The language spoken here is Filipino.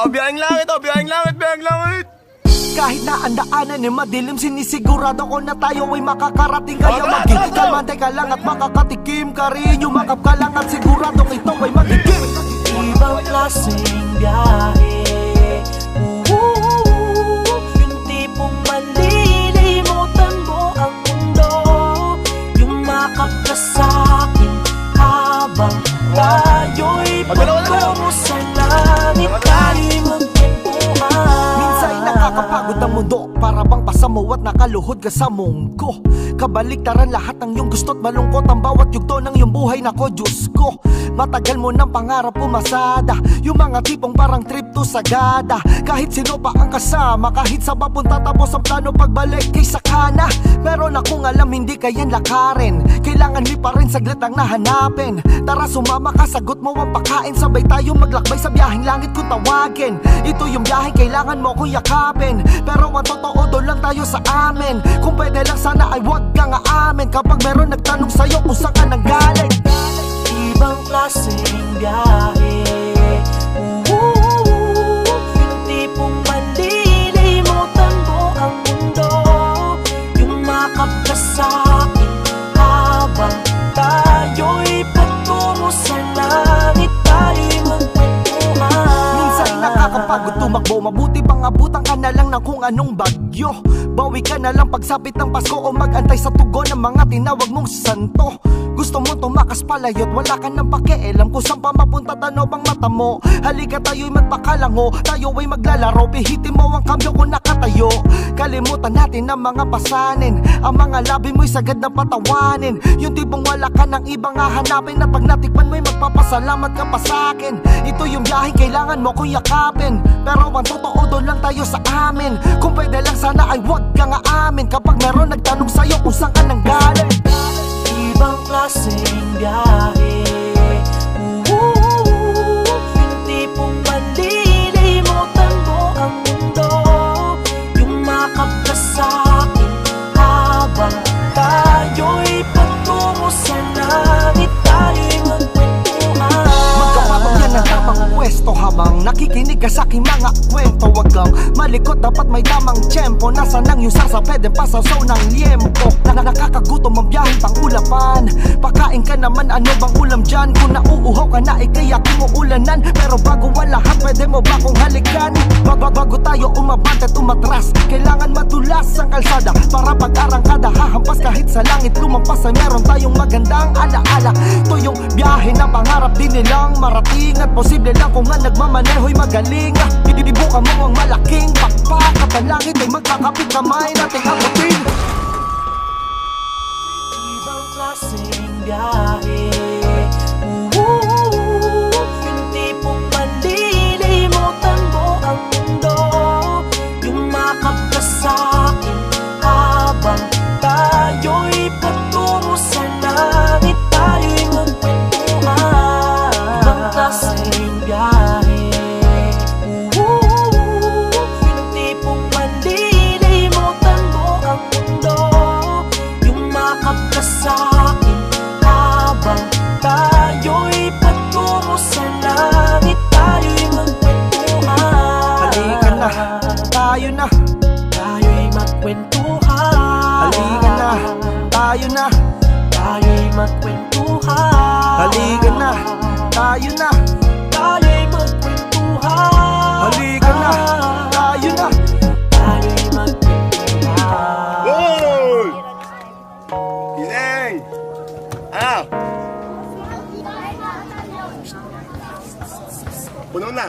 Biyaheng langit, biyaheng langit, biyaheng langit. Kahit na ang daanan ay madilim, sinisigurado ko na tayo ay makakarating. Kaya magkalmante ka lang at makakatikim ka rin. Yumakap ka lang at siguradong ito ay magiging ibang klaseng biyahe. Yung tipong malilimutan mo ang mundo. Yumakap ka sa'kin habang tayo'y pagtungo sa langit. Tayo'y magkwentuhan. Minsa'y nakakapagod ang mundo, para bang pasamo at nakaluhod ka sa mungko. Kabaliktaran lahat ng iyong gusto't malungkot ang bawat yugto ng iyong buhay. Nako Diyos ko, matagal mo ng pangarap pumasada. Yung mga tipong parang trip to Sagada. Kahit sino pa ang kasama, kahit sa papunta tapos ang plano pagbalik kay sakana. Pero na kung alam hindi kayan lakarin, kailangan mo pa rin saglit ang nahanapin. Tara sumama ka, sagot mo ang pakain. Sabay tayo maglakbay sa biyaheng langit kung tawagin. Ito yung biyaheng kailangan mo kong yakapin. Pero ang totoo doon lang tayo sa amin. Kung pwede lang sana ay wag kang aamin kapag meron nagtanong sa'yo kung saan ka nanggaling. Ibang klaseng biyahe. Yung tipong malilimutan mo ang mundo. Yumakap ka sa'kin habang tayo'y patungo sa langit. Tayo'y magkwentuhan. Minsan nakakapagod tumakbo, mabuti pang abutan ka na lang ng kung anong bagyo. Bawi ka na lang pagsapit ng Pasko o magantay sa tugon ng mga tinawag mong santo. Gusto mo tumakas palayot, wala ka nang pakialam kung saan pa mapunta, tanaw bang mata mo. Halika tayo'y magpakalango, tayo ay maglalaro. Pihitin mo ang kambyo kung nakatayo. Kalimutan natin ang mga pasanin, ang mga labi mo'y sagad na patawanin. Yung tipong wala ka ng ibang hahanapin, at pag natikman mo'y magpapasalamat ka pa sa'kin. Ito yung biyaheng kailangan mo kong yakapin. Pero ang totoo doon lang tayo sa amin. Kung pwede lang sana ay wag kang aamin kapag meron nagtanong sa'yo kung saan ka nanggaling. Ibang klaseng biyahe. Yung tipong malilimutan mo ang mundo. Yumakap ka sa'kin habang tayo'y patungo sa langit. Tayo'y magkwentuhan. Magkapatong yan ang tamang pwesto habang nakikinig ka sa aking mga kwento. Wag lang malikot, dapat may tamang tiyempo. Nasaan ang yung sarsa, pwedeng pasasaw ng liempo. Nakakagutom ang biyaheng pangulapan. Pakain ka naman, ano bang ulam dyan? Kung nauuhaw ka na, kaya kumuulanan. Pero bago ang lahat, pwede mo ba kong halikan? Bago tayo umabant at umatras, kailangan madulas ang kalsada para pag-arangkada hahampas kahit sa langit lumampas ay meron tayong magandang alaala. Ito yung biyahe na pangarap din nilang marating, at posible lang kung nga nagmamaneho'y magaling. Idibukan mo ang malaking pakpak at ang langit ay magkakapit kamay nating abutin. Ibang klaseng biyahe. Yung tipong malilimutan mo ang mundo. Yumakap ka sa'kin habang tayo'y patungo sa langit. Tayo'y magkwentuhan. Ibang klaseng biyahe. Yung tipong malilimutan mo ang mundo. Yumakap ka sa'kin habang tayo'y patungo sa langit. Tayo'y magkwentuhan. Halika na, tayo na. Tayo'y magkwentuhan. Halika na, tayo na. Tayo'y magkwentuhan. Halika na, tayo na. Tayo'y magkwentuhan. Halika na, tayo na. Tayo'y magkwentuhan. Hoy! Gising! Ano? Puno na.